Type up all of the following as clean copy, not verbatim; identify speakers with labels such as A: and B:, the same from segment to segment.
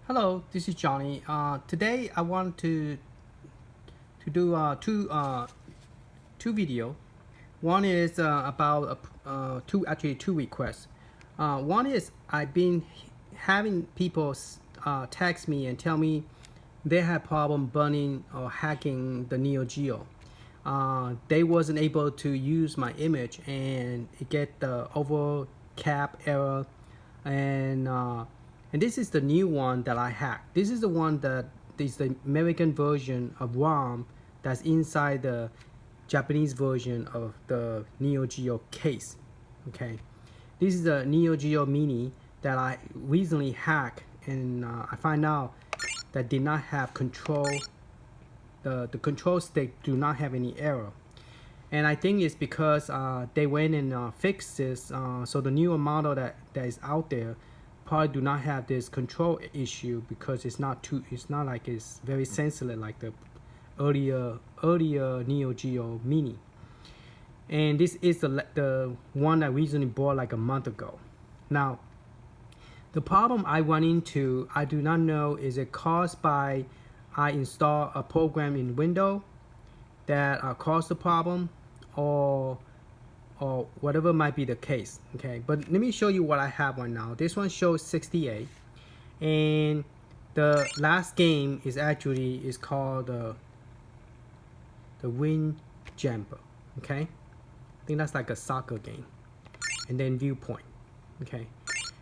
A: Hello, this is Johnny. Today I want to do two video. One is about two requests. One is I've been having people text me and tell me they had problem burning or hacking the Neo Geo. They wasn't able to use my image and it get the overcap error, and this is the new one that I hacked. This is the one that is the American version of ROM that's inside the Japanese version of the Neo Geo case. Okay, this is the Neo Geo Mini that I recently hacked, and I find out that did not have control. The control stick do not have any error, and I think it's because they went and fixed this. So the newer model that is out there probably do not have this control issue because it's not like it's very sensitive like the earlier Neo Geo Mini. And this is the one I recently bought like a month ago. Now the problem I run into, I do not know, is it caused by I install a program in Windows that caused the problem, or whatever might be the case. Okay, but let me show you what I have right now. This one shows 68, and the last game is called the WinImage. Okay, I think that's like a soccer game. And then viewpoint. Okay,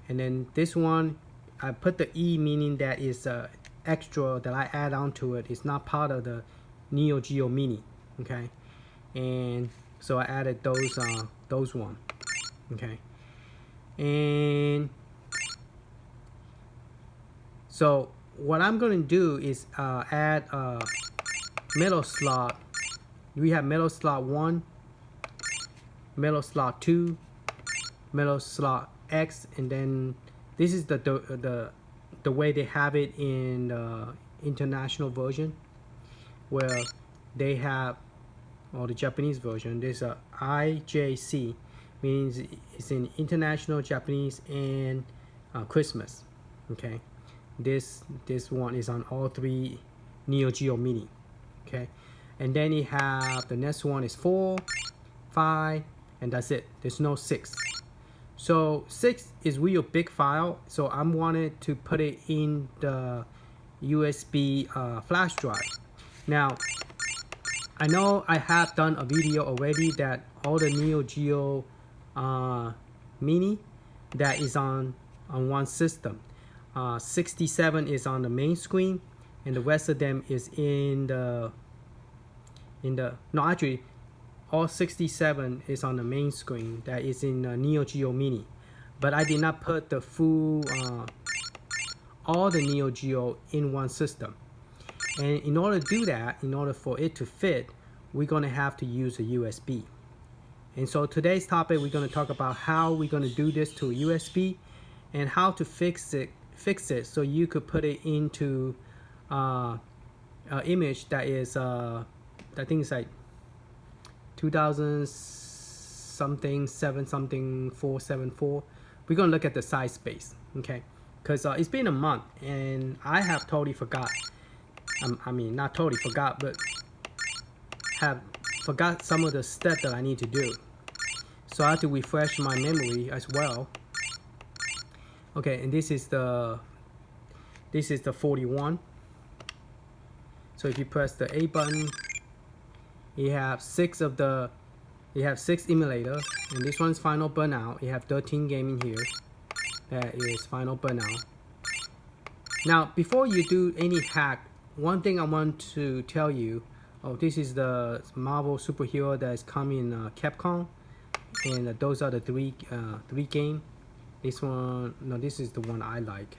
A: and then this one I put the E, meaning that is extra that I add on to it. It's not part of the Neo Geo Mini. Okay, and so I added those one. Okay, and so what I'm gonna do is add a middle slot. We have middle slot 1, middle slot 2, middle slot X, and then this is the way they have it in the international version, where they have, or the Japanese version, there's a IJC, means it's in international Japanese and Christmas. Okay, this one is on all three Neo Geo Mini. Okay, and then you have the next one is 4, 5, and that's it. There's no 6. So 6 is real big file, so I'm wanted to put it in the USB flash drive. Now I know I have done a video already that all the Neo Geo Mini that is on one system. 67 is on the main screen, and the rest of them is in the no, actually all 67 is on the main screen that is in Neo Geo Mini, but I did not put the full all the Neo Geo in one system. And in order to do that, in order for it to fit, we're going to have to use a USB. And so today's topic, we're going to talk about how we're going to do this to a USB and how to fix it so you could put it into an image that is I think it's like 2000 something 7 something 474. We're going to look at the size space, okay? Because it's been a month and I have totally forgot. I mean, not totally forgot, but have forgot some of the steps that I need to do. So I have to refresh my memory as well. Okay, and this is the 41. So if you press the A button, you have 6 emulator, and this one's final burnout. You have 13 game in here. That is final burnout. Now, before you do any hack, one thing I want to tell you. Oh, this is the Marvel superhero that is coming in Capcom, and those are the three game. This one, no, this is the one I like.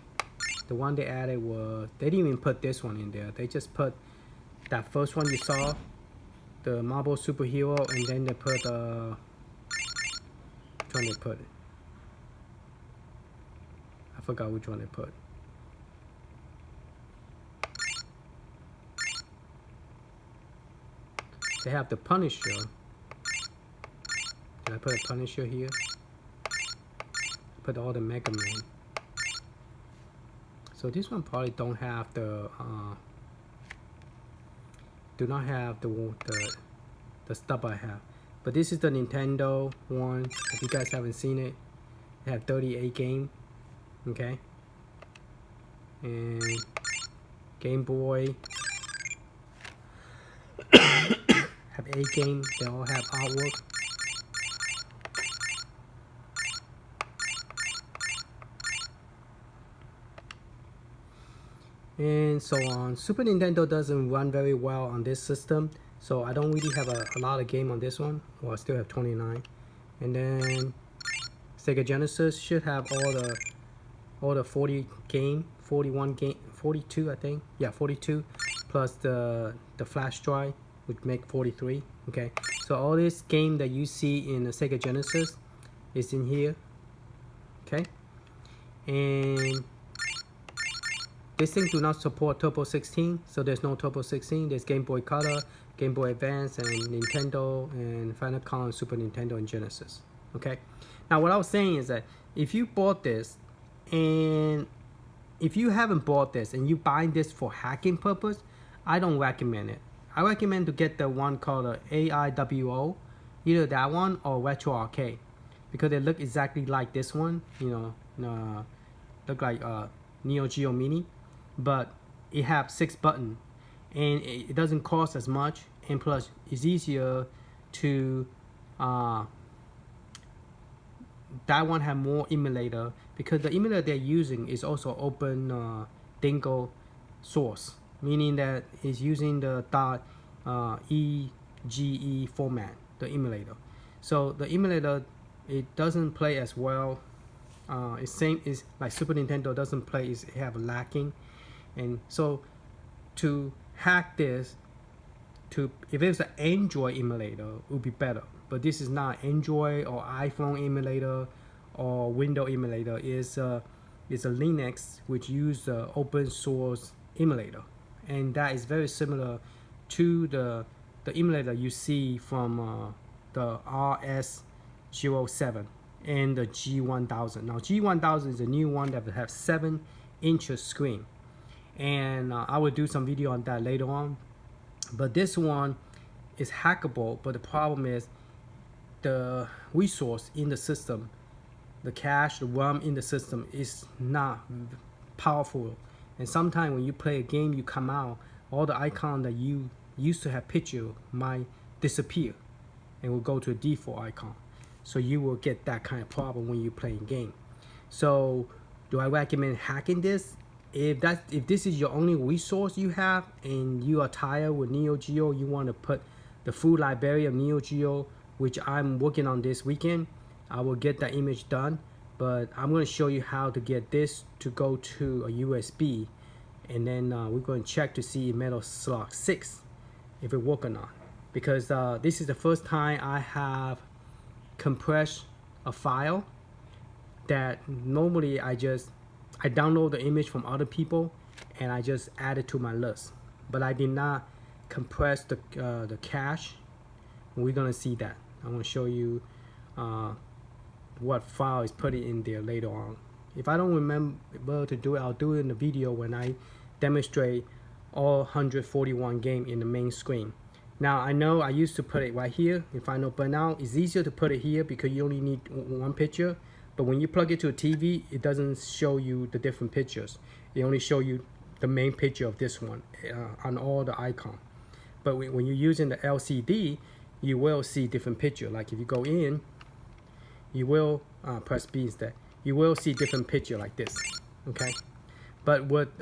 A: The one they added was, they didn't even put this one in there. They just put that first one you saw, the Marvel superhero, and then they put which one they put? I forgot which one they put. They have the Punisher. Did I put a Punisher here? Put all the Mega Man. So this one probably don't have the do not have the stuff I have. But this is the Nintendo one. If you guys haven't seen it, it have 38 game. Okay. And Game Boy have 8 game. They all have artwork. And so on. Super Nintendo doesn't run very well on this system, so I don't really have a lot of game on this one. Well, I still have 29. And then Sega Genesis should have all the 40 game, 41 game, 42 I think. Yeah, 42 plus the flash drive, which make 43. Okay, so all this game that you see in the Sega Genesis is in here. Okay, and this thing do not support Turbo 16, so there's no Turbo 16. There's Game Boy Color, Game Boy Advance, and Nintendo, and Famicom, and Super Nintendo, and Genesis. Okay. Now what I was saying is that if you bought this, and if you haven't bought this and you buying this for hacking purpose, I don't recommend it. I recommend to get the one called the AIWO, either that one or Retro Arcade, because they look exactly like this one. You know, look like Neo Geo Mini, but it have 6 buttons, and it doesn't cost as much, and plus it's easier to that one have more emulator, because the emulator they're using is also open dingle source, meaning that it's using the .EGE format, the emulator. So the emulator, it doesn't play as well. It's same is like Super Nintendo doesn't play, it have lacking. And so to hack this, if it's an Android emulator, it would be better. But this is not Android or iPhone emulator or Windows emulator. It's a Linux which use the open source emulator, and that is very similar to the emulator you see from the RS07 and the G1000. Now G1000 is a new one that will have 7-inch screen, and I will do some video on that later on. But this one is hackable, but the problem is the resource in the system, the cache, the RAM in the system is not powerful. And sometimes when you play a game, you come out, all the icon that you used to have picture might disappear and will go to a default icon. So you will get that kind of problem when you play a game. So do I recommend hacking this? If this is your only resource you have and you are tired with Neo Geo, you want to put the full library of Neo Geo, which I'm working on this weekend, I will get that image done. But I'm going to show you how to get this to go to a USB, and then we're going to check to see Metal Slug 6 if it works or not, because this is the first time I have compressed a file that normally I download the image from other people and I just add it to my list, but I did not compress the cache. We're gonna see that. I'm gonna show you what file is put in there later on. If I don't remember to do it, I'll do it in the video when I demonstrate all 141 game in the main screen. Now I know I used to put it right here in Final, but now it's easier to put it here because you only need one picture. But when you plug it to a TV, it doesn't show you the different pictures. It only show you the main picture of this one on all the icon. But when you're using the LCD, you will see different picture. Like if you go in, you will press B instead. You will see different picture like this. Okay, but what?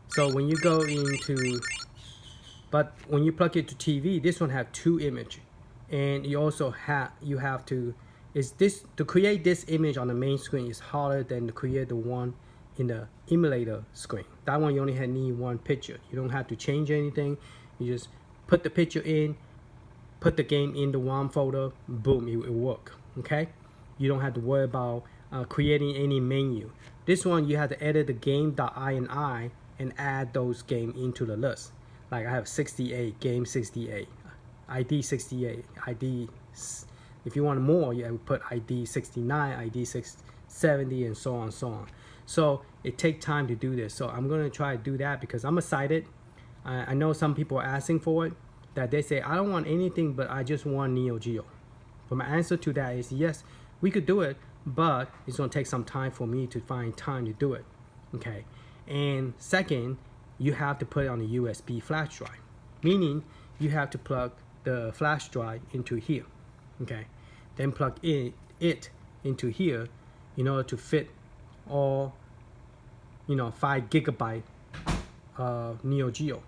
A: So when you go into, but when you plug it to TV, this one have 2 image, and you also have to. Is this to create this image on the main screen is harder than to create the one in the emulator screen. That one you only need 1 picture. You don't have to change anything. You just put the picture in, put the game in the ROM folder, boom, it will work. Okay, you don't have to worry about creating any menu. This one you have to edit the game.ini and add those game into the list. Like I have 68, game 68, ID 68, ID. If you want more, you have to put ID 69, ID 670, and so on, so on. So it takes time to do this. So I'm going to try to do that because I'm excited. I know some people are asking for it, that they say, I don't want anything, but I just want Neo Geo. But my answer to that is yes, we could do it, but it's going to take some time for me to find time to do it. Okay. And second, you have to put it on a USB flash drive, meaning you have to plug the flash drive into here. Okay. Then plug it into here in order to fit all 5 GB of Neo Geo.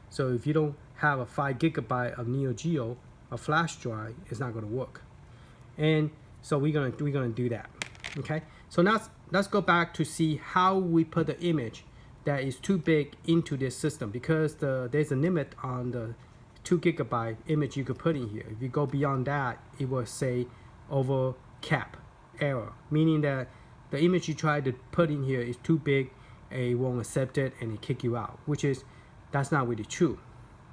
A: So if you don't have a 5 GB of Neo Geo, a flash drive, it's not going to work. And so we're gonna do that. Okay. So now let's go back to see how we put the image that is too big into this system, because there's a limit on the 2 GB image you could put in here. If you go beyond that, it will say over cap error, meaning that the image you try to put in here is too big and it won't accept it and it kick you out, that's not really true.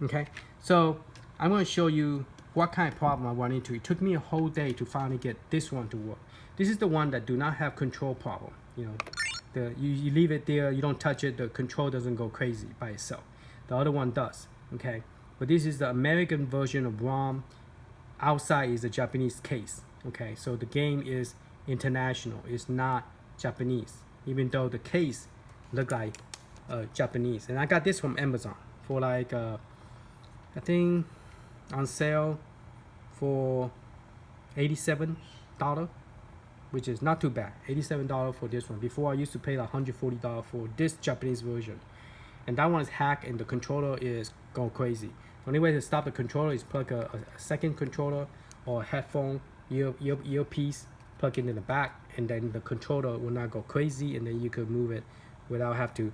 A: Okay, so I'm going to show you what kind of problem I run into. It took me a whole day to finally get this one to work. This is the one that do not have control problem. You leave it there, you don't touch it, the control doesn't go crazy by itself. The other one does. Okay, but this is the American version of ROM. Outside is the Japanese case. Okay, so the game is international, it's not Japanese, even though the case look like Japanese. And I got this from Amazon for like I think on sale for $87, which is not too bad. $87 for this one. Before I used to pay like $140 for this Japanese version, and that one is hacked and the controller is going crazy. The only way to stop the controller is plug a second controller or a headphone earpiece, plug it in the back, and then the controller will not go crazy, and then you could move it without have to,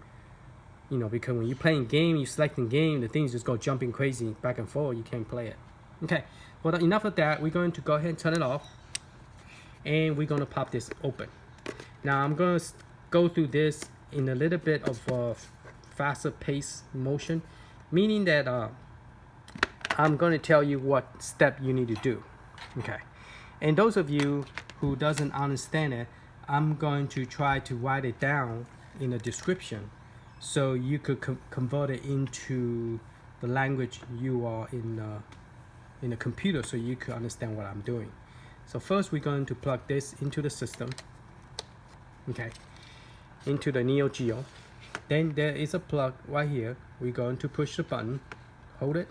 A: because when you're playing game, you selecting game, the things just go jumping crazy back and forth, you can't play it. Okay, well, enough of that. We're going to go ahead and turn it off, and we're going to pop this open. Now I'm going to go through this in a little bit of a faster pace motion, meaning that I'm going to tell you what step you need to do. Okay, and those of you who doesn't understand it, I'm going to try to write it down in the description so you could convert it into the language you are in the computer, so you could understand what I'm doing. So first we're going to plug this into the system, okay, into the Neo Geo. Then there is a plug right here. We're going to push the button, hold it,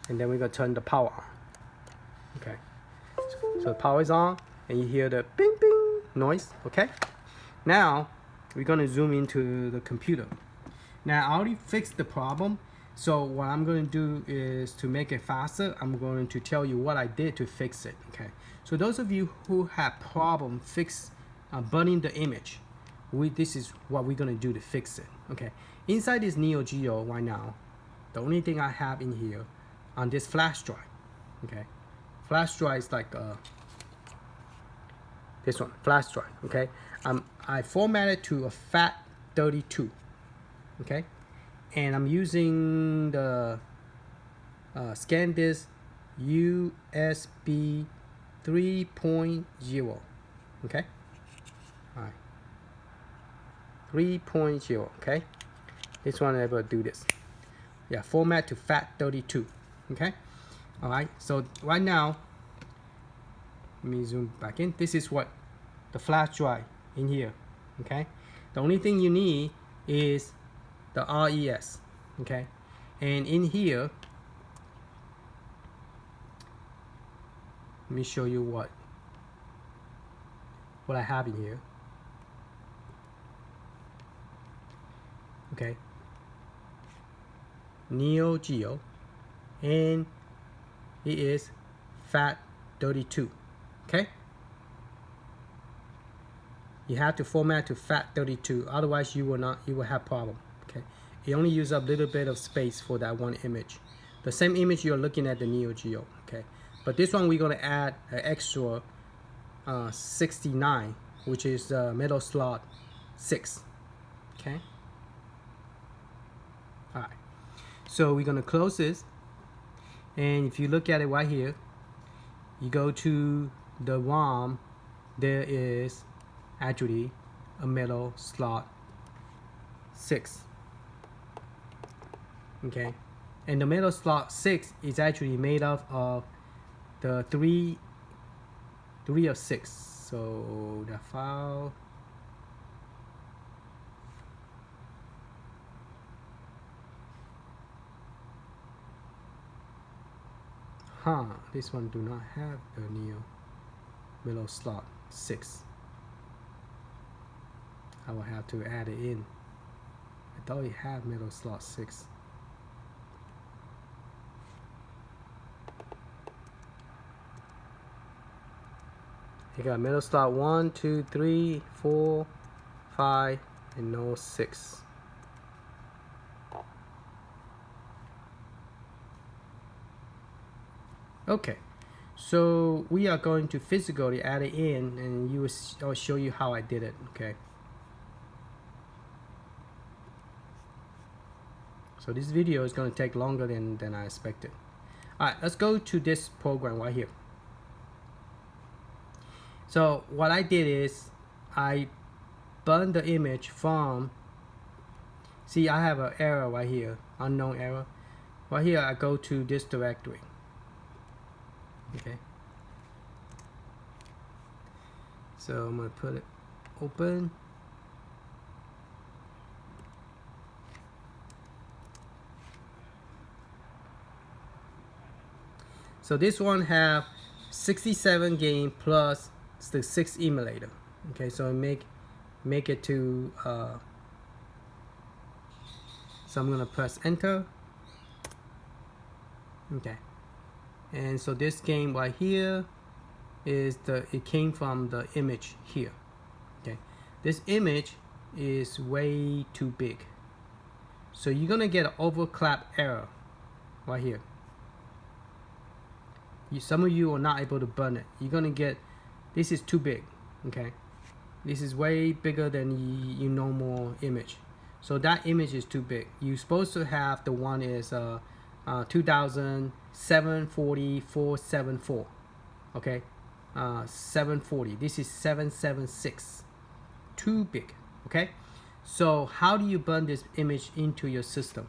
A: and then we're going to turn the power on. Okay, so the power is on and you hear the bing bing noise. Okay, now we're going to zoom into the computer. Now I already fixed the problem, so what I'm going to do is to make it faster, I'm going to tell you what I did to fix it. Okay, so those of you who have problem burning the image, this is what we're going to do to fix it. Okay, inside this Neo Geo right now, the only thing I have in here on this flash drive, okay, flash drive is like this one, flash drive. Okay, I formatted to a FAT32. Okay, and I'm using the ScanDisk USB 3.0. Okay, all right, 3.0. Okay, this one I will do this. Yeah, format to FAT32. Okay, all right. So right now, let me zoom back in. This is what the flash drive in here. Okay, the only thing you need is the RES. Okay, and in here, let me show you what I have in here. Okay, Neo Geo, and it is FAT32. Okay, you have to format to FAT32, otherwise you will have problem. Okay, it only use up a little bit of space for that one image, the same image you're looking at the Neo Geo. Okay, but this one we're going to add an extra 69, which is metal slot 6. Okay, all right, so we're going to close this, and if you look at it right here, you go to the ROM, there is actually a metal slot 6. Okay, and the metal slot 6 is actually made up of the 3 of 6. So the file, this one do not have the Neo metal slot 6. I will have to add it in. I thought it had metal slot 6. You got metal slot 1, 2, 3, 4, 5, and no 6. Okay, so we are going to physically add it in, and I'll show you how I did it. Okay. So this video is going to take longer than I expected. Alright, let's go to this program right here. So what I did is I burned the image from, see, I have an error right here, unknown error. Right here I go to this directory. Okay. So I'm going to put it open. So this one have 67 game plus the 6 emulator. Okay, so make it to so I'm gonna press enter. Okay, and so this game right here is it came from the image here. Okay, this image is way too big, so you're gonna get an overclap error right here. Some of you are not able to burn it. You're gonna get, this is too big. Okay, this is way bigger than your normal image, so that image is too big. You're supposed to have the one is 2740 474. Okay, 740. This is 776. Too big. Okay, so how do you burn this image into your system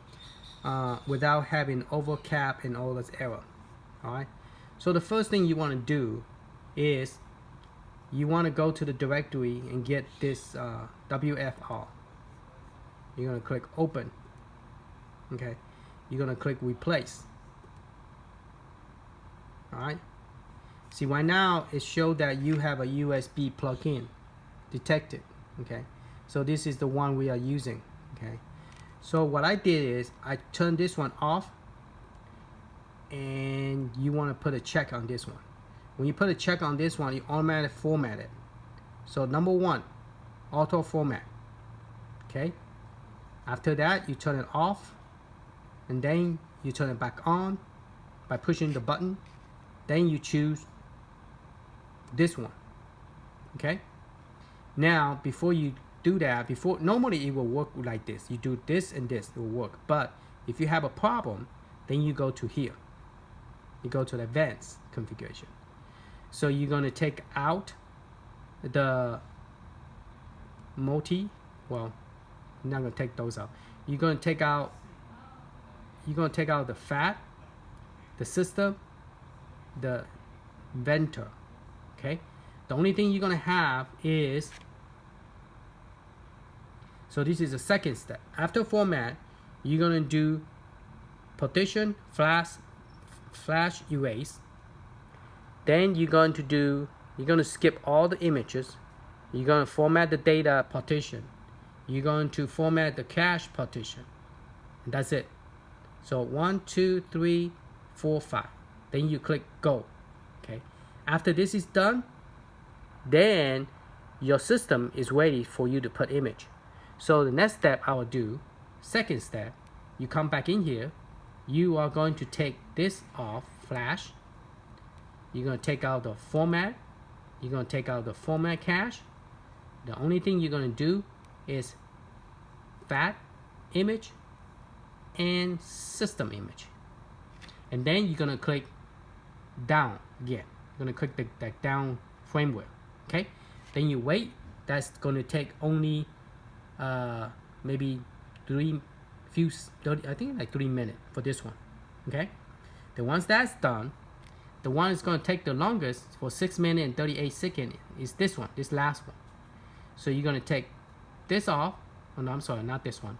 A: without having overcap and all this error? All right. So the first thing you want to do is you want to go to the directory and get this WFR. You're going to click open. Okay, you're going to click replace. Alright, see, right now it showed that you have a USB plug-in detected. Okay, so this is the one we are using. Okay, so what I did is I turned this one off, and you want to put a check on this one. When you put a check on this one, you automatically format it. So number 1, auto format. Okay, after that you turn it off, and then you turn it back on by pushing the button. Then you choose this one. Okay, now before you do that, normally it will work like this. You do this and this, it will work. But if you have a problem, then you go to here. You go to the advanced configuration. So you're going to take out the multi, well, I'm not going to take those out. You're going to take out the FAT, the system, the venter. Okay, the only thing you're going to have is, so this is the second step. After format, you're going to do partition, flash erase. Then you're going to skip all the images. You're going to format the data partition. You're going to format the cache partition. And that's it. So 1, 2, 3, 4, 5. Then you click go. Okay, after this is done, then your system is ready for you to put image. So the next step I will do, second step, you come back in here. You are going to take this off, flash. You're going to take out the format. You're going to take out the format cache. The only thing you're going to do is FAT image and system image. And then you're going to click down again. You're going to click the down framework. Okay, then you wait that's going to take only maybe 30, I think like 3 minutes for this one. Okay, then once that's done, the one that's going to take the longest for 6 minutes and 38 seconds is this one, this last one. So you're going to take this off. Oh no, I'm sorry, not this one.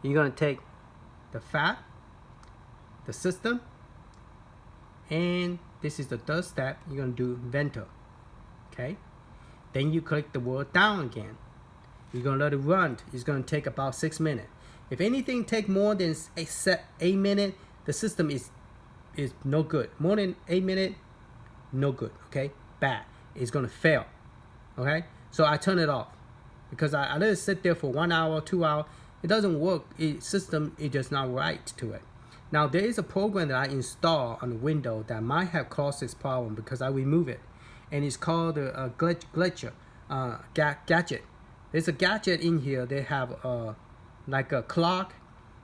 A: You're going to take the fat, the system, and this is the third step. You're going to do venter. Okay, then you click the word down again. You're going to let it run. It's going to take about 6 minutes. If anything take more than 8 minutes, the system is no good. More than 8 minutes, no good. Okay, bad. It's going to fail. Okay, so I turn it off because I let it sit there for 1 hour, 2 hours. It doesn't work. System is just not right to it. Now there is a program that I install on the Windows that might have caused this problem because I remove it, and it's called a glitcher gadget. There's a gadget in here. They have like a clock,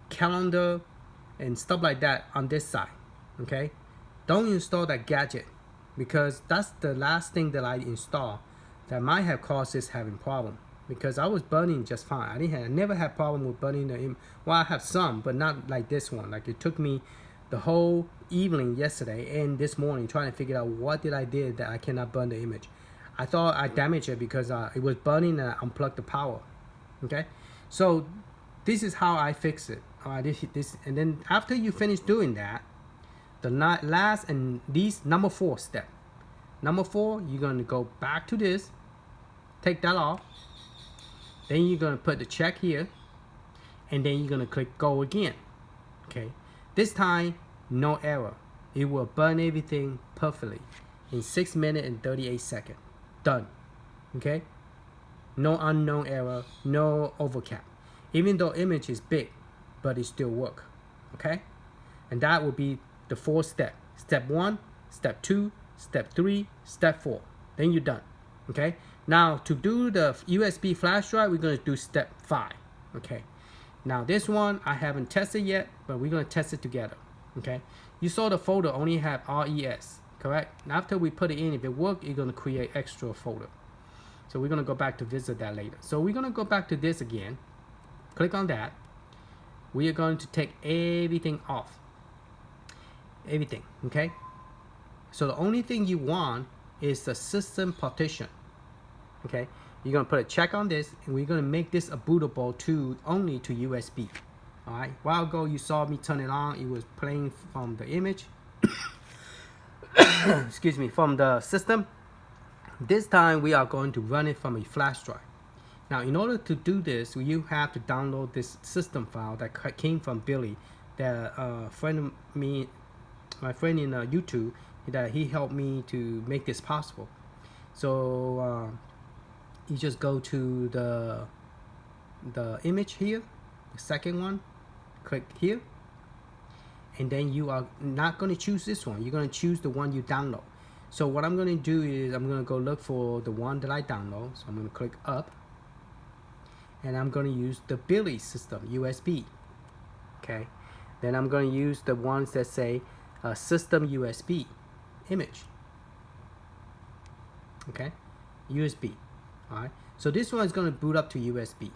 A: calendar, and stuff like that on this side. Okay, don't install that gadget because that's the last thing that I install that might have caused this having problem. Because I was burning just fine. I never had problem with burning the image. Well, I have some, but not like this one. Like it took me the whole evening yesterday and this morning trying to figure out what did I did that I cannot burn the image. I thought I damaged it because it was burning and I unplugged the power. Okay, so this is how I fix it. And then after you finish doing that, the last and least number 4 step. Number 4, you're gonna go back to this, take that off. Then you're gonna put the check here, and then you're gonna click go again. Okay, this time no error. It will burn everything perfectly in 6 minutes and 38 seconds. Done. Okay, no unknown error, no overcap. Even though image is big, but it still work. Okay, and that will be the 4 step. Step 1, step 2, step 3, step 4. Then you're done. Okay. Now to do the USB flash drive, we're going to do step 5. Okay. Now this one I haven't tested yet, but we're going to test it together. Okay. You saw the folder only have RES, correct? And after we put it in, if it works, it's going to create extra folder. So we're going to go back to visit that later. So we're going to go back to this again. Click on that. We are going to take everything off. Everything. Okay. So the only thing you want is the system partition. Okay, you're gonna put a check on this, and we're gonna make this a bootable only to USB. All right. A while ago, you saw me turn it on. It was playing from the image. Excuse me, from the system. This time, we are going to run it from a flash drive. Now, in order to do this, you have to download this system file that came from Billy, that friend of me, my friend in YouTube, that he helped me to make this possible. So you just go to the image here, the second one, click here, and then you are not going to choose this one. You're going to choose the one you download. So what I'm going to do is I'm going to go look for the one that I download. So I'm going to click up, and I'm going to use the Billy system USB. Okay, then I'm going to use the ones that say system USB image. Okay, USB. All right, so this one is going to boot up to USB.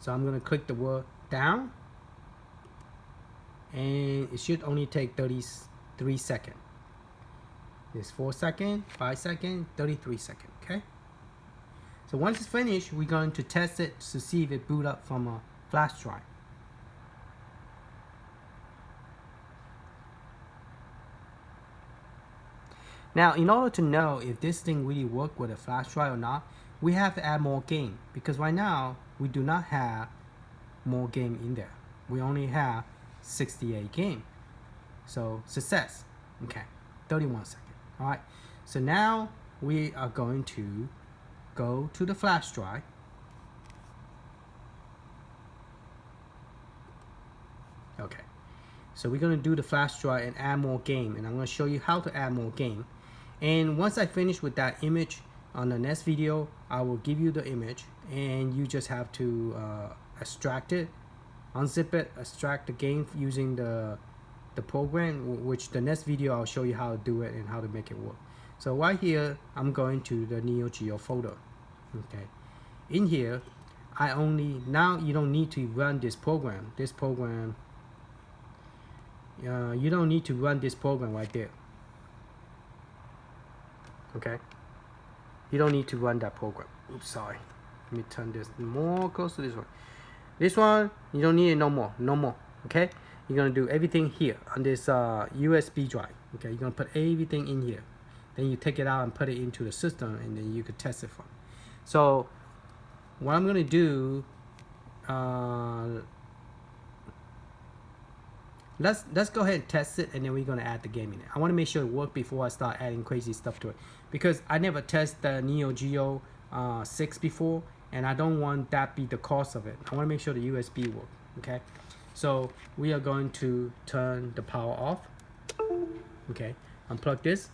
A: So I'm going to click the word down, and it should only take 33 seconds. It's 4 seconds, 5 seconds, 33 seconds. Okay, so once it's finished, we're going to test it to see if it boot up from a flash drive. Now, in order to know if this thing really works with a flash drive or not, we have to add more game, because right now we do not have more game in there. We only have 68 game. So success. Okay, 31 seconds. All right. So now we are going to go to the flash drive. Okay. So we're going to do the flash drive and add more game, and I'm going to show you how to add more game. And once I finish with that image on the next video, I will give you the image, and you just have to extract it, unzip it, extract the game using the program, which the next video I'll show you how to do it and how to make it work. So right here, I'm going to the Neo Geo folder. Okay, in here I only, now you don't need to run this program. You don't need to run this program right there. Okay, you don't need to run that program. Oops, sorry. Let me turn this more close to this one. This one you don't need it no more. Okay, you're gonna do everything here on this USB drive. Okay, you're gonna put everything in here, then you take it out and put it into the system, and then you could test it from. So what I'm gonna do, let's go ahead and test it, and then we're gonna add the game in it. I want to make sure it works before I start adding crazy stuff to it, because I never tested the Neo Geo 6 before, and I don't want that be the cost of it. I want to make sure the USB works. Okay, so we are going to turn the power off. Okay, unplug this.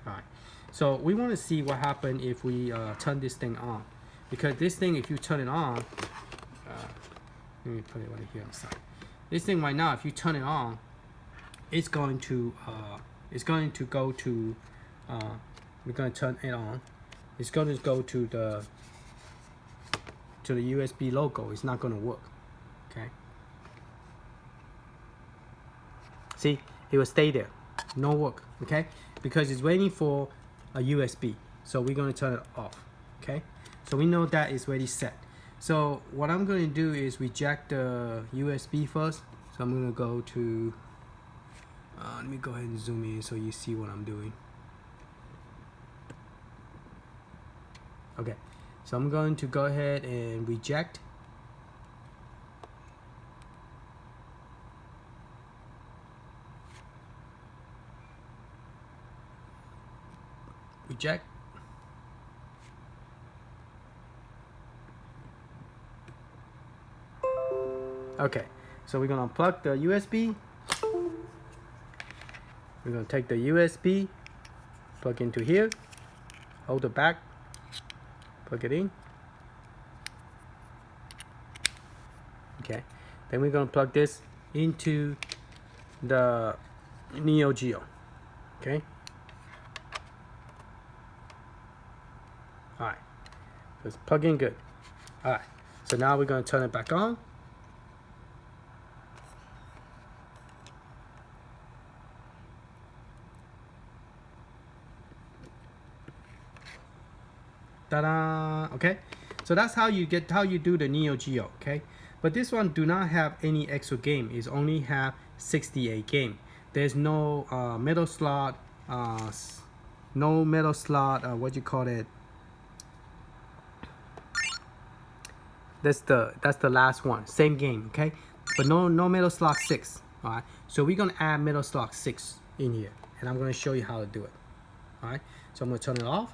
A: All right, so we want to see what happens if we turn this thing on, because this thing, if you turn it on, let me put it right here on the side. This thing right now, if you turn it on, it's going to go to we're going to turn it on. It's going to go to the USB logo. It's not going to work. Okay, see, it will stay there, no work. Okay, because it's waiting for a USB. So we're going to turn it off. Okay, so we know that is already set. So what I'm going to do is reject the USB first. So I'm going to go to, let me go ahead and zoom in so you see what I'm doing. Okay, so I'm going to go ahead and reject. Reject. Okay, so we're gonna unplug the USB. We're gonna take the USB, plug into here, hold it back, plug it in. Okay, then we're gonna plug this into the Neo Geo. Okay. All right, so it's plugged in good. All right, so now we're gonna turn it back on. Ta-da! Okay, so that's how you do the Neo Geo. Okay, but this one do not have any extra game. It's only have 68 game. There's no metal slot. No metal slot. What you call it? That's the last one. Same game. Okay, but no metal slot 6. All right. So we're gonna add metal slot 6 in here, and I'm gonna show you how to do it. All right. So I'm gonna turn it off.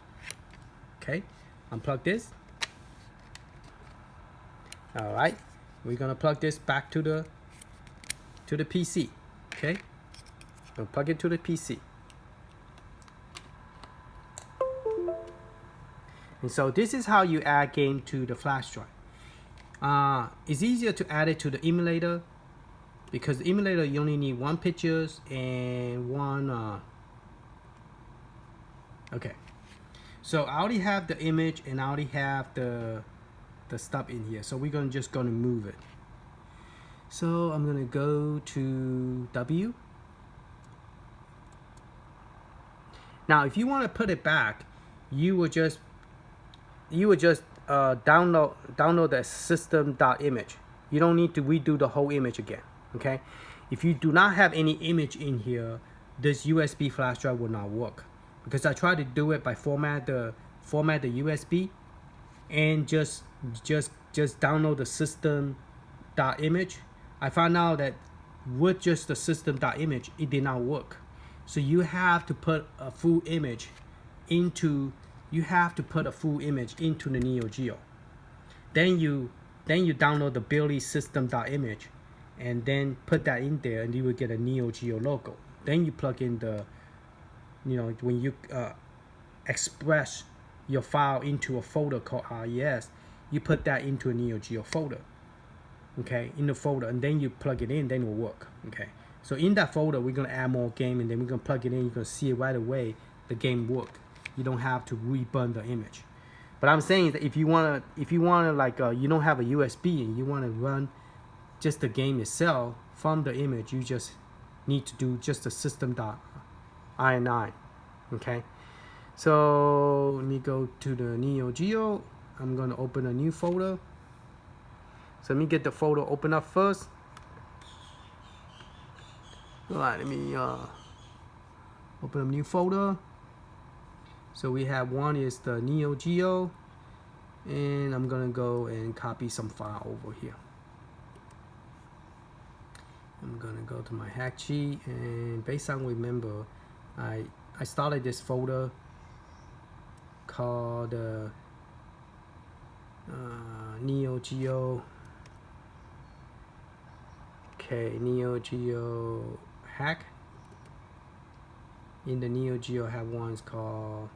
A: Okay. Unplug this. All right, we're gonna plug this back to the PC. Okay, we'll plug it to the PC. And so this is how you add game to the flash drive. It's easier to add it to the emulator, because the emulator you only need 1 pictures and 1. Okay. So I already have the image, and I already have the stuff in here. So we're just gonna move it. So I'm gonna go to W. Now, if you want to put it back, you would just download the system.img. You don't need to redo the whole image again. Okay. If you do not have any image in here, this USB flash drive will not work. Because I tried to do it by format the USB, and just download the system.img. I found out that with just the system.img, it did not work. So you have to put a full image into the Neo Geo. Then you download the Billy system.img, and then put that in there, and you will get a Neo Geo logo. Then you plug in the, when you express your file into a folder called RES, you put that into a Neo Geo folder. Okay, in the folder, and then you plug it in, then it will work. Okay, so in that folder, we're gonna add more game, and then we're gonna plug it in. You're gonna see it right away. The game work. You don't have to reburn the image. But I'm saying that if you wanna like you don't have a USB and you wanna run just the game itself from the image, you just need to do just the system.img. Okay, so let me go to the Neo Geo. I'm gonna open a new folder. So let me get the folder open up first. All right, let me open a new folder. So we have one is the Neo Geo, and I'm gonna go and copy some file over here. I'm gonna go to my hack sheet, and based on remember, I started this folder called Neo Geo. Okay, Neo Geo hack. In the Neo Geo, I have ones called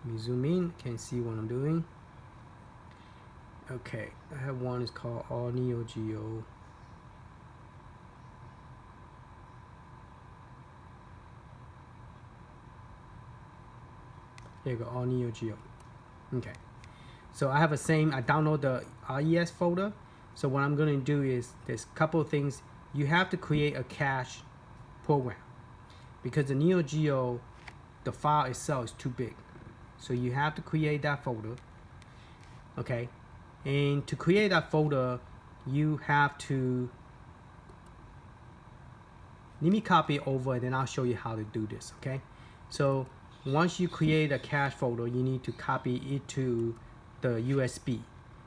A: let me zoom in, can see what I'm doing. Okay, I have one is called All Neo Geo. There you go, All Neo Geo. Okay, so I have a same. I download the RES folder. So what I'm going to do is there's a couple of things. You have to create a cache program because the Neo Geo, the file itself is too big. So you have to create that folder. Okay, and to create that folder, you have to. Let me copy it over, and then I'll show you how to do this. Okay, so once you create a cache folder, you need to copy it to the USB.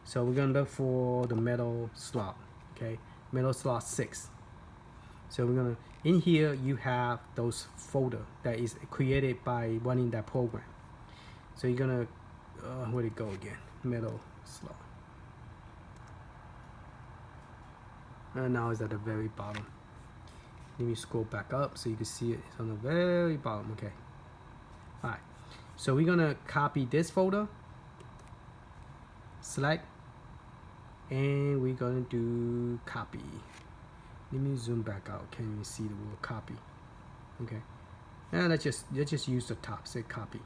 A: So we're gonna look for the metal slot. Okay, metal slot 6. So we're gonna in here you have those folder that is created by running that program. So you're gonna where'd it go again? Metal slot. And now it's at the very bottom. Let me scroll back up so you can see it. It's on the very bottom. Okay. All right. So we're gonna copy this folder. Select. And we're gonna do copy. Let me zoom back out. Can you see the word copy? Okay. And let's just use the top. Say copy.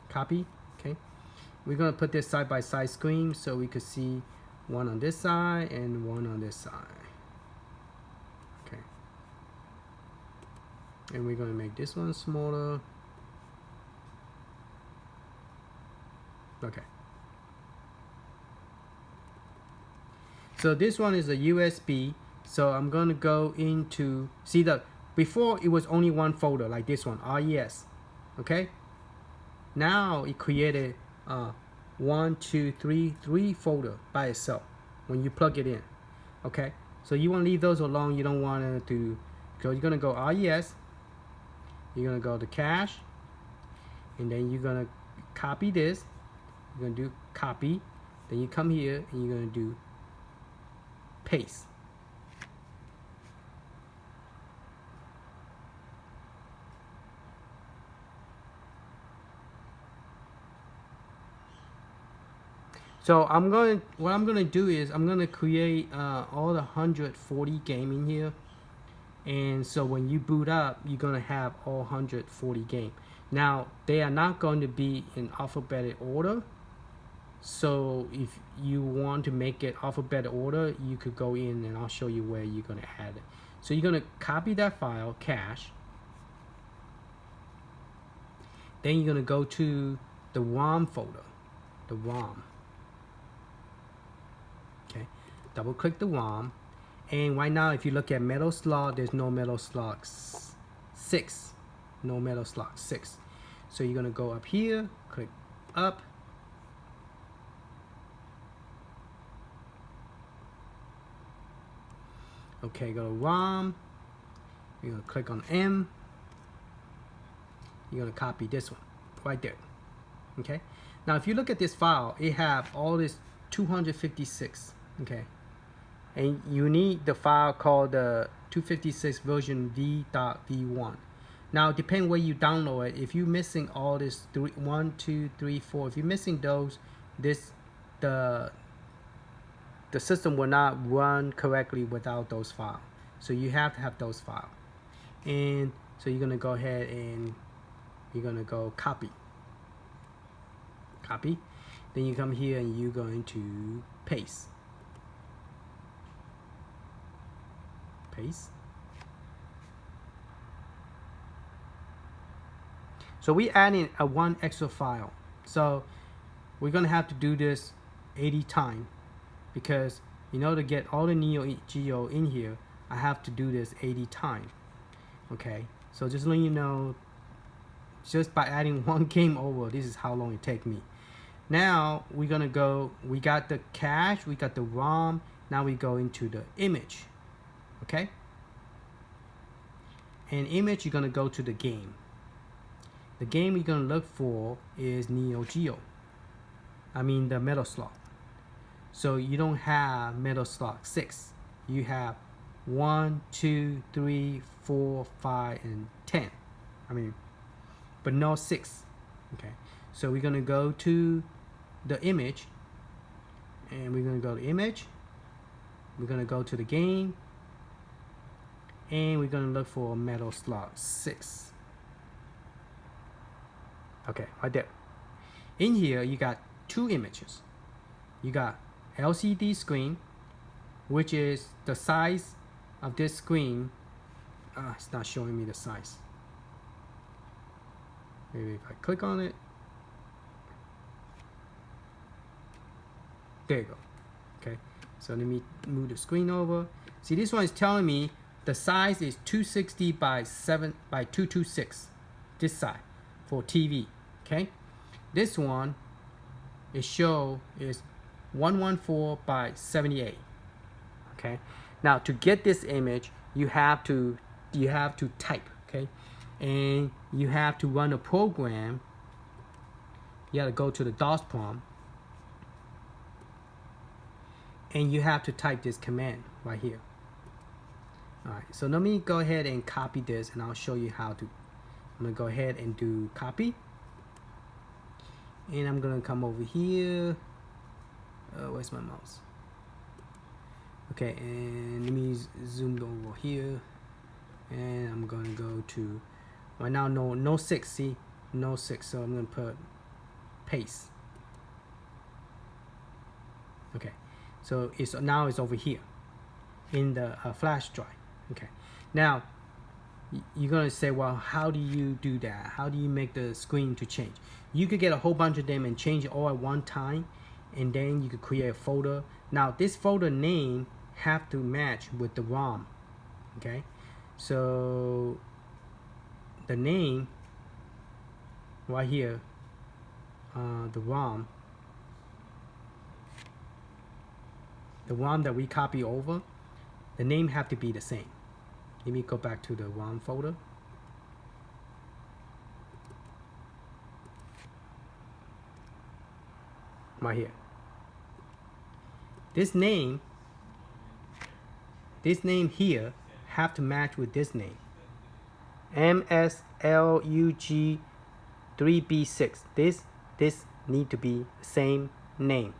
A: Copy. Okay. We're gonna put this side by side screen so we could see one on this side and one on this side. Okay. And we're gonna make this one smaller. Okay. So this one is a USB. So I'm gonna go into see the before it was only one folder like this one RES. Okay. Now it created 1, 2, 3, 3 folder by itself when you plug it in. Okay. So you want to leave those alone. You don't want to. So you're gonna go RES. You're gonna go to cache, and then you're gonna copy this. You're gonna do copy. Then you come here and you're gonna do paste. So what I'm gonna do is I'm gonna create all the 140 game in here, and so when you boot up, you're gonna have all 140 game. Now they are not going to be in alphabetic order. So if you want to make it alphabetic order, you could go in and I'll show you where you're gonna add it. So you're gonna copy that file, cache. Then you're gonna go to the ROM folder, the ROM. Okay, double click the ROM, and right now if you look at metal slot, there's no metal slot 6, no metal slot 6. So you're gonna go up here, click up. Okay, go to ROM. You're gonna click on M. You're gonna copy this one right there. Okay. Now, if you look at this file, it have all this 256. Okay, and you need the file called the 256 version v.v1. Now, depending where you download it, if you're missing all this 1, 2, 3, 4, if you're missing those, the system will not run correctly without those files. So you have to have those files. And So you're gonna go ahead and you're gonna go copy. Then you come here and you're going to paste. So we adding a one extra file. So we're gonna have to do this 80 times because in order to get all the Neo Geo in here, I have to do this 80 times. Okay, so just letting you know, just by adding one game over, this is how long it take me. Now we're gonna go, we got the cache, we got the ROM, now we go into the image. Okay, and image, you're gonna go to the game. The game you're gonna look for is Neo Geo. I mean the metal slot. So you don't have metal slot 6. You have 1, 2, 3, 4, 5, and 10. I mean, but no 6. Okay. So we're gonna go to the image, and we're gonna go to image. We're gonna go to the game, and we're gonna look for metal slot 6. Okay, right there. In here, you got 2 images. You got LCD screen, which is the size of this screen. It's not showing me the size. Maybe if I click on it. There you go. Okay, so let me move the screen over. See, this one is telling me the size is 260 by 226. This side for TV. Okay, this one is 114 by 78. Okay, now to get this image, you have to type. Okay, and you have to run a program. You have to go to the DOS prompt, and you have to type this command right here. All right, so let me go ahead and copy this, and I'll show you how to. I'm gonna go ahead and do copy, and I'm gonna come over here. Where's my mouse? Okay, and let me zoom over here, and I'm gonna go to right now. No 6. See, no 6. So I'm gonna put paste. Okay, so it's over here in the flash drive. Okay, now you're gonna say, well, how do you do that? How do you make the screen to change? You could get a whole bunch of them and change it all at one time, and then you could create a folder. Now this folder name have to match with the ROM. Okay, so the name right here, the ROM that we copy over, the name have to be the same. Let me go back to the ROM folder. Right here. This name here have to match with this name. MSLUG 3B6. This need to be the same name.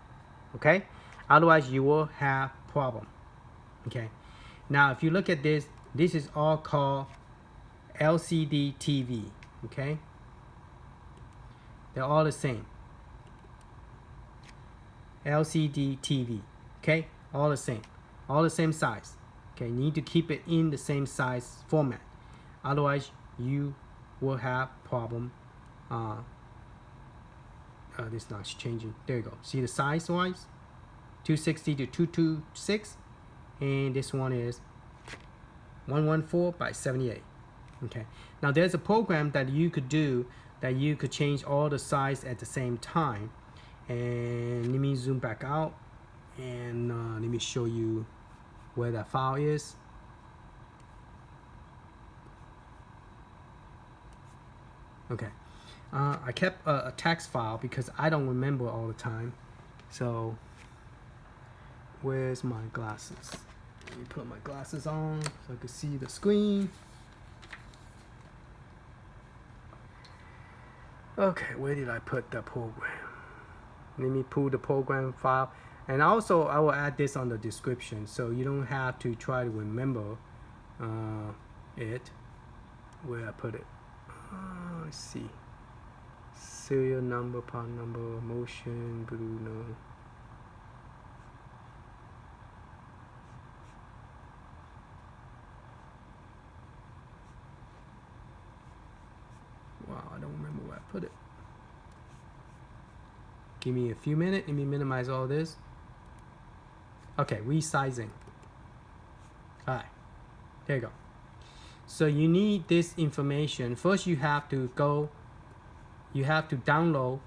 A: Okay? Otherwise you will have problem. Okay? Now if you look at this, this is all called LCD TV. Okay? They're all the same. LCD TV. Okay? All the same. All the same size. Okay? You need to keep it in the same size format. Otherwise you will have problem. This not changing. There you go. See the size wise? 260 to 226. And this one is 114 by 78. Okay, now there's a program that you could do that you could change all the size at the same time. And let me zoom back out, and let me show you where that file is. Okay, I kept a text file because I don't remember all the time. So where's my glasses? Let me put my glasses on so I can see the screen. Okay, where did I put the program? Let me pull the program file. And also I will add this on the description so you don't have to try to remember it. where I put it. Let's see. Serial number, part number, motion, blue, no. Wow, I don't remember where I put it. Give me a few minutes. Let me minimize all this. Okay, resizing. Alright, there you go. So you need this information. First you have to go, you have to download,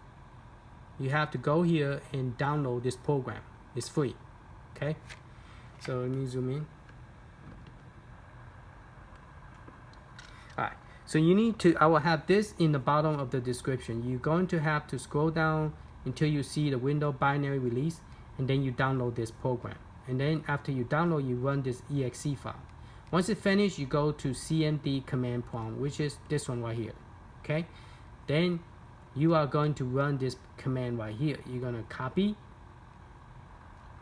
A: you have to go here and download this program. It's free. Okay, so let me zoom in. Alright, so you need to, I will have this in the bottom of the description. You're going to have to scroll down until you see the window binary release, and then you download this program. And then after you download, you run this exe file. Once it's finished, you go to cmd command prompt, which is this one right here. Okay, then you are going to run this command right here. You're going to copy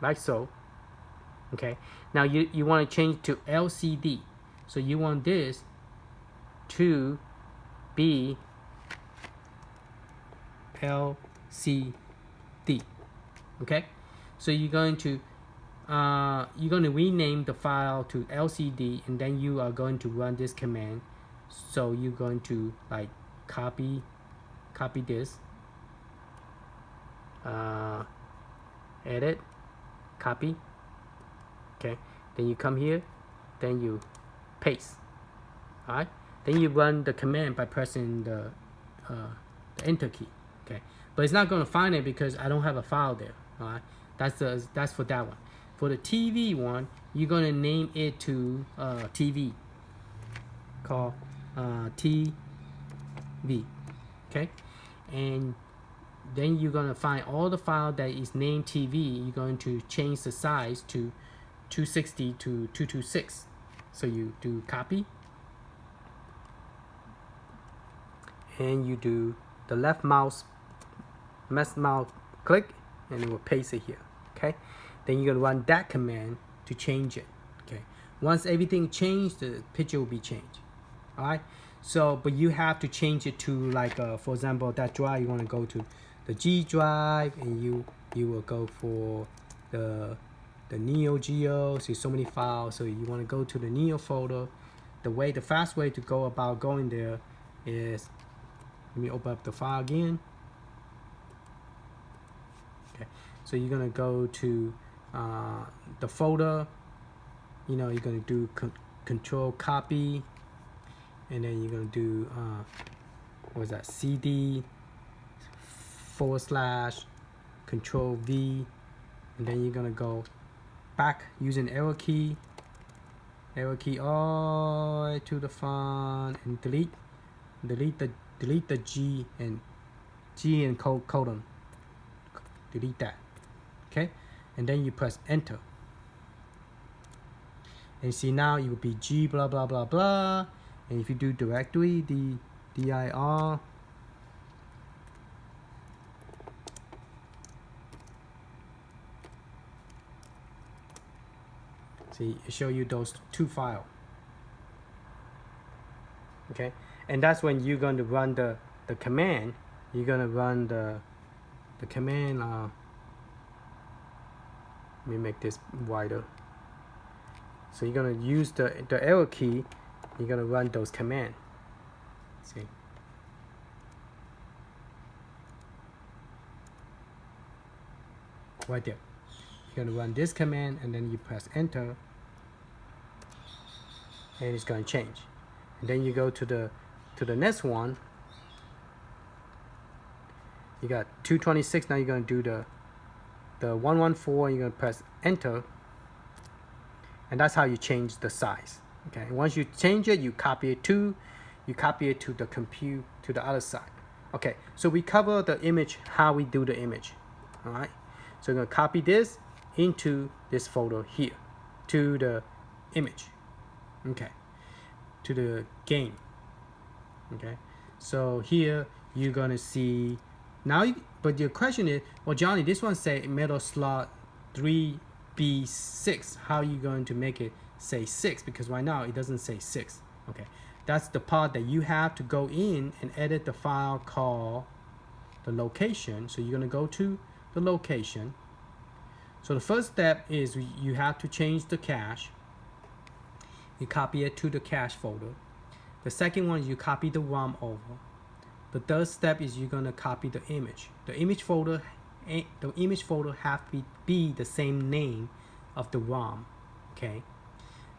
A: like so. Okay, now you want to change to LCD, so you want this to be LCD. Okay, so you're going to rename the file to LCD, and then you are going to run this command. So you're going to like copy this, edit, copy. Okay, then you come here, then you paste. All right, then you run the command by pressing the enter key. Okay, but it's not going to find it because I don't have a file there. All right, that's for that one. For the TV one, you're going to name it to TV, called TV. Okay, and then you're going to find all the file that is named TV. You're going to change the size to 260 to 226. So you do copy, and you do the left mouse click, and it will paste it here. Okay, then you're gonna run that command to change it. Okay, once everything changed, the picture will be changed. All right, so but you have to change it to like for example, that drive, you want to go to the G drive, and you will go for the Neo Geo. So many files, so you want to go to the Neo folder. The fast way to go about going there is, let me open up the file again. Okay, so you're gonna go to the folder. You know, you're gonna do control copy, and then you're gonna do what was that, CD / control V, and then you're gonna go back using arrow key all the way to the front, and delete the G and colon. Delete that. Okay, and then you press enter, and see now it will be G blah blah blah blah. And if you do directory dir, see, it show you those two files. Okay, and that's when you're going to run the command. You're going to run the command. Let me make this wider. So you're going to use the arrow key. You're going to run those commands. See, right there. You're going to run this command, and then you press enter, and it's going to change. And then you go to the next one. You got 226. Now you're going to do the 114, and you're going to press enter, and that's how you change the size. Okay, and once you change it, you copy it to the compute to the other side. Okay, so we cover the image, how we do the image. All right, so we're going to copy this into this folder here, to the image. Okay, to the game. Okay, so here you're gonna see now. But your question is, well, Johnny, this one say metal slot 3B6. How are you going to make it say 6? Because right now it doesn't say 6. Okay, That's the part that you have to go in and edit the file called the location. So you're going to go to the location. So the first step is you have to change the cache. You copy it to the cache folder. The second one is you copy the ROM over. The third step is you're going to copy the image. The image folder have to be the same name of the ROM. Okay.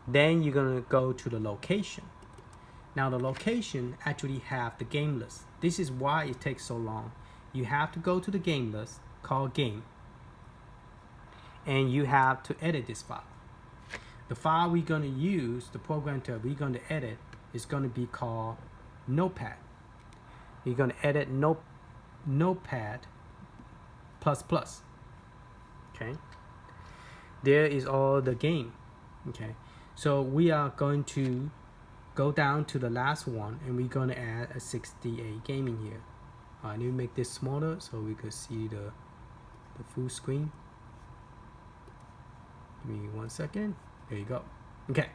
A: Then you're going to go to the location. Now the location actually have the game list. This is why it takes so long. You have to go to the game list called game, and you have to edit this file. The file we're going to use, the program that we're going to edit, is going to be called Notepad. You're going to edit Notepad++. Okay. There is all the game. Okay. So we are going to go down to the last one, and we're going to add a 68 game in here. I need to make this smaller so we could see the full screen. Give me 1 second. There you go. Okay.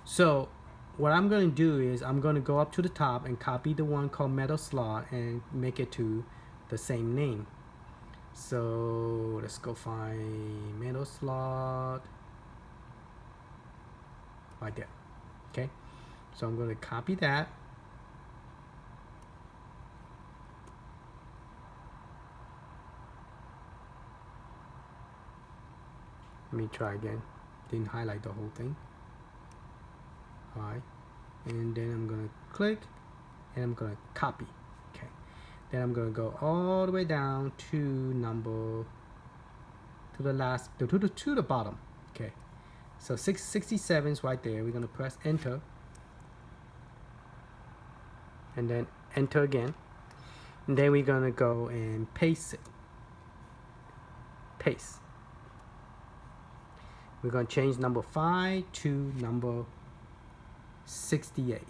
A: So what I'm going to do is I'm going to go up to the top and copy the one called metal slot and make it to the same name. So let's go find metal slot right there. Okay. So I'm going to copy that. Let me try again. Didn't highlight the whole thing. Alright. And then I'm going to click and I'm going to copy. Okay. Then I'm going to go all the way down to the bottom. Okay. So 667 is right there. We're going to press enter. And then enter again. And then we're going to go and paste it. Paste. We're going to change number 5 to number 68.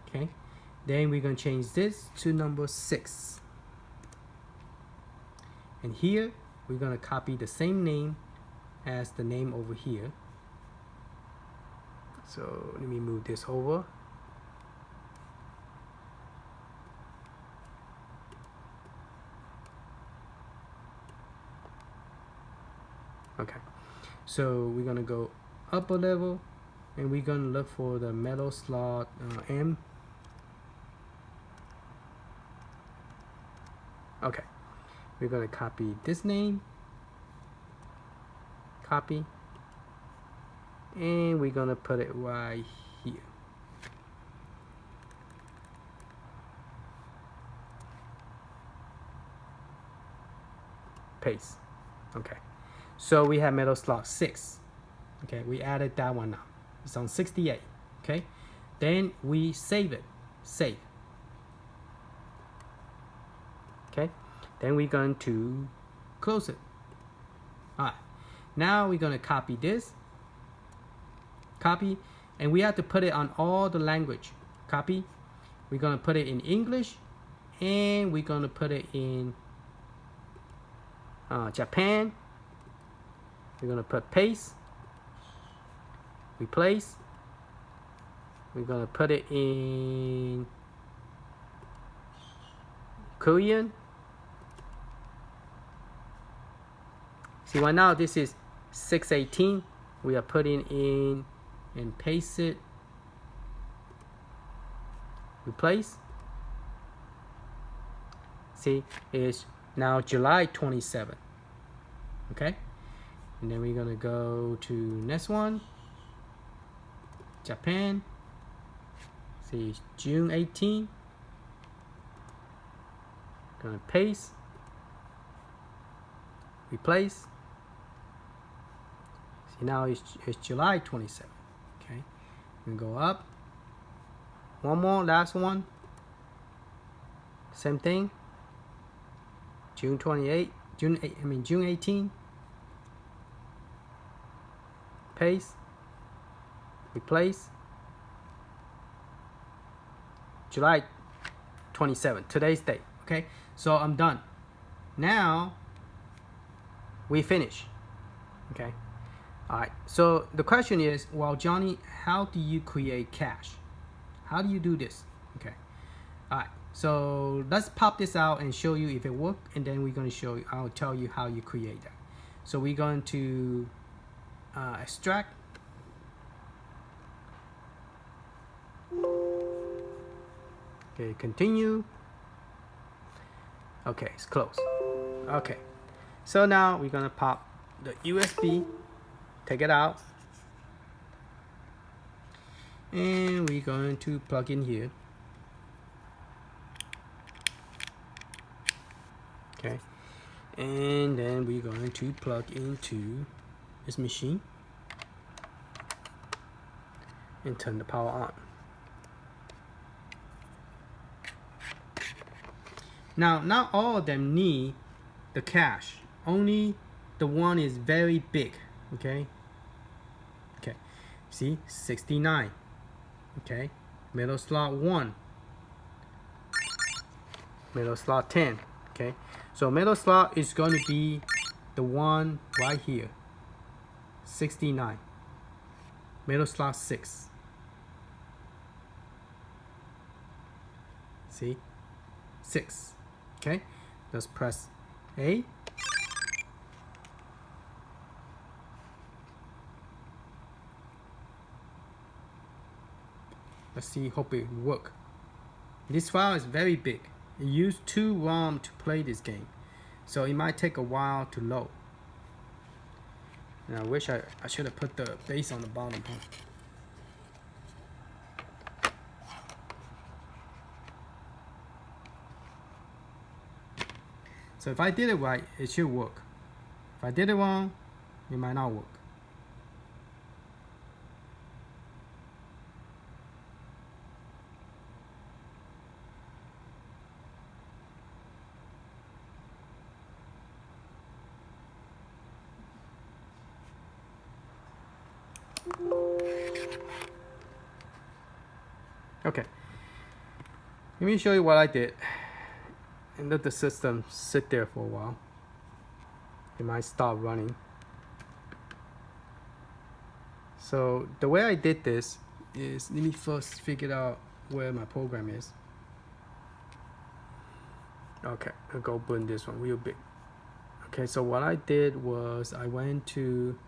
A: Okay. Then we're going to change this to number 6. And here we're going to copy the same name as the name over here. So let me move this over. Okay, so we're gonna go up a level, and we're gonna look for the metal slot M. Okay, we're gonna copy this name, copy, and we're gonna put it right here. Paste. Okay. So we have metal slot 6. Okay, we added that one now. It's on 68. Okay, then we save it. Save. Okay, then we're going to close it. Alright, now we're going to copy this. Copy, and we have to put it on all the language. Copy. We're going to put it in English, and we're going to put it in Japan. We're going to put paste, replace. We're going to put it in Korean. See, right now this is 618. We are putting in and paste it. Replace. See, it's now July 27. Okay. And then we're going to go to next one, Japan. See, it's June 18. Gonna paste, replace. See, now it's July 27. Okay, we go up. One more, last one. Same thing. June 28. June 18. Paste, replace, July 27, today's date. Okay, so I'm done. Now we finish. Okay, All right, so the question is, well, Johnny, how do you create cache? How do you do this? Okay, all right, so let's pop this out and show you if it worked, and then we're going to show you, I'll tell you how you create that. So we're going to extract. Okay, continue. Okay, it's closed. Okay, so now we're gonna pop the USB, take it out, and we're going to plug in here. Okay, and then we're going to plug into this machine and turn the power on. Now, not all of them need the cache. Only the one is very big. Okay. Okay. See, 69. Okay. Middle slot 1. Middle slot 10. Okay. So middle slot is going to be the one right here. 69. Middle slot 6. See? 6. Okay, let's press A. Let's see, hope it work. This file is very big. It used 2 ROM to play this game, so it might take a while to load. And I wish I should have put the base on the bottom. So if I did it right, it should work. If I did it wrong, it might not work. Okay, let me show you what I did and let the system sit there for a while. It might stop running. So the way I did this is, let me first figure out where my program is. Okay, I'll go open this one real big. Okay, so what I did was I went to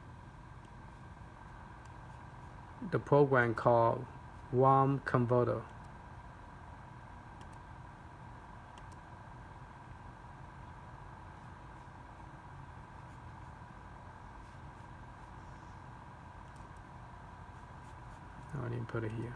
A: the program called ROM converter. I didn't put it here.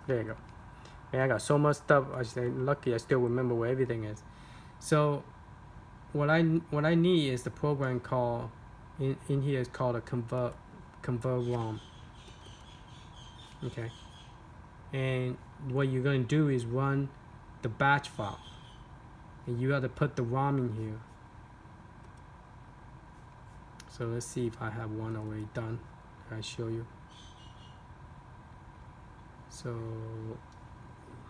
A: There you go. Man, I got so much stuff. I say lucky I still remember where everything is. So what I need is the program called in here is called a convert ROM. Okay. And what you're going to do is run the batch file. And you got to put the ROM in here. So let's see if I have one already done. I'll show you. So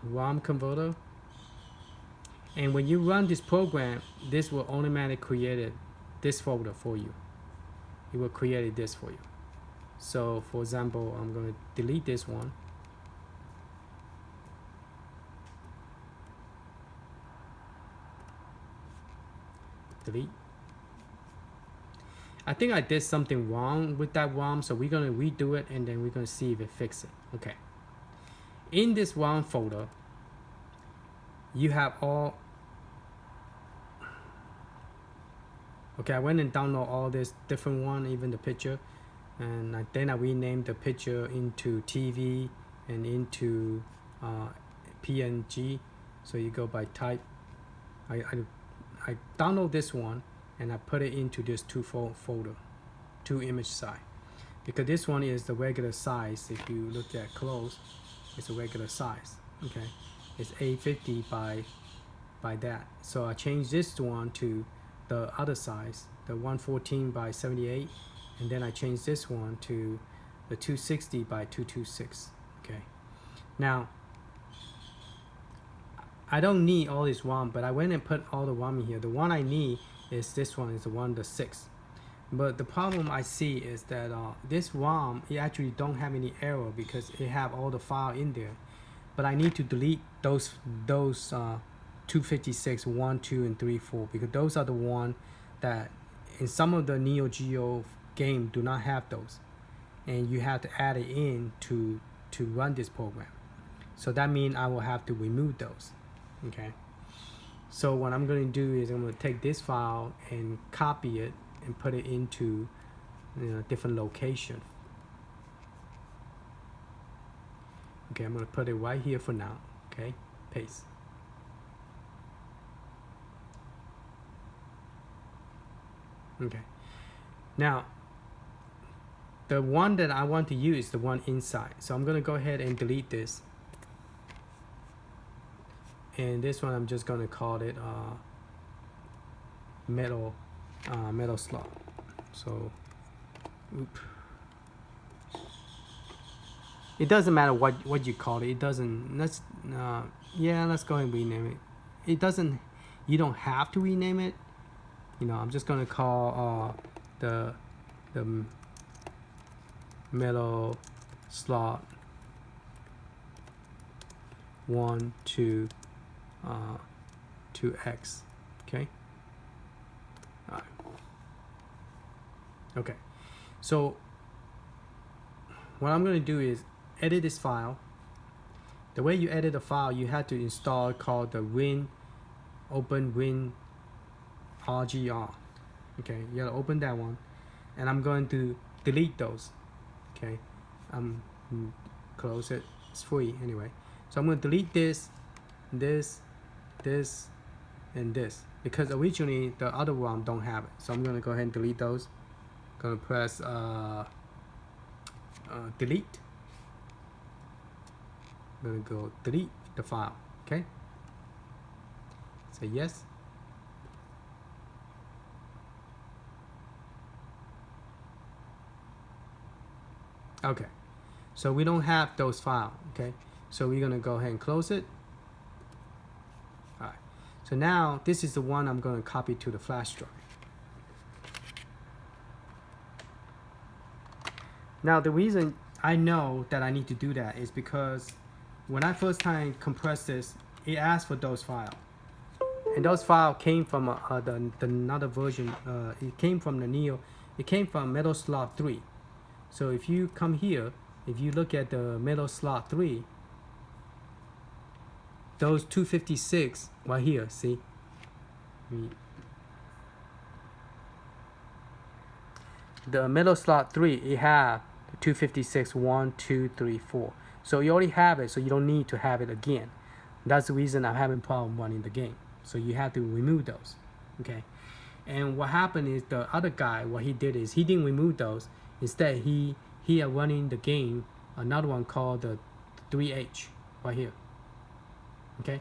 A: ROM converter, and when you run this program, this will automatically create this folder for you. It will create this for you. So for example, I'm going to delete this one. Delete. I think I did something wrong with that ROM, so we're going to redo it and then we're going to see if it fixes it. Okay. In this ROM folder, you have all. Okay, I went and downloaded all this different one, even the picture, and then I renamed the picture into TV and into PNG. So you go by type. I download this one and I put it into this 2 folder, 2 image size, because this one is the regular size. If you look at close, it's a regular size. Okay, it's 850 by by that. So I changed this one to the other size, the 114 by 78, and then I changed this one to the 260 by 226. Okay, now I don't need all this ROM, but I went and put all the ROM in here. The one I need is this one, is the one, the 6. But the problem I see is that this ROM, it actually don't have any error because it have all the file in there. But I need to delete those 256, 1, 2, and 3, 4, because those are the one that in some of the Neo Geo game do not have those, and you have to add it in to run this program. So that means I will have to remove those. Okay. So what I'm going to do is I'm going to take this file and copy it and put it into different location. Okay, I'm going to put it right here for now. Okay, paste. Okay, now the one that I want to use is the one inside. So I'm going to go ahead and delete this. And this one I'm just going to call it metal slot. So it doesn't matter what you call it. It doesn't. Let's go and rename it. It doesn't. You don't have to rename it. I'm just gonna call the metal slot 1 to 2x. Okay. All right. Okay. So what I'm gonna do is edit this file. The way you edit a file, you have to install called the open WinRGR. Okay, you gotta open that one, and I'm going to delete those. Okay, close it. It's free anyway. So I'm going to delete this, and this, because originally the other ROM don't have it. So I'm going to go ahead and delete those. Going to press delete. I'm going to go delete the file. Okay. Say yes. Okay, so we don't have those files. Okay, so we're gonna go ahead and close it. All right, so now this is the one I'm gonna copy to the flash drive. Now the reason I know that I need to do that is because when I first time compressed this, it asked for those files, and those files came from the another version. It came from the Neo. It came from Metal Slot 3. So if you come here, if you look at the Metal Slot 3, those 256 right here, see? The Metal Slot 3, it have 256, 1, 2, 3, 4. So you already have it, so you don't need to have it again. That's the reason I'm having problem running the game. So you have to remove those, okay? And what happened is the other guy, what he did is he didn't remove those. Instead, he are running the game, another one called the 3H right here. Okay,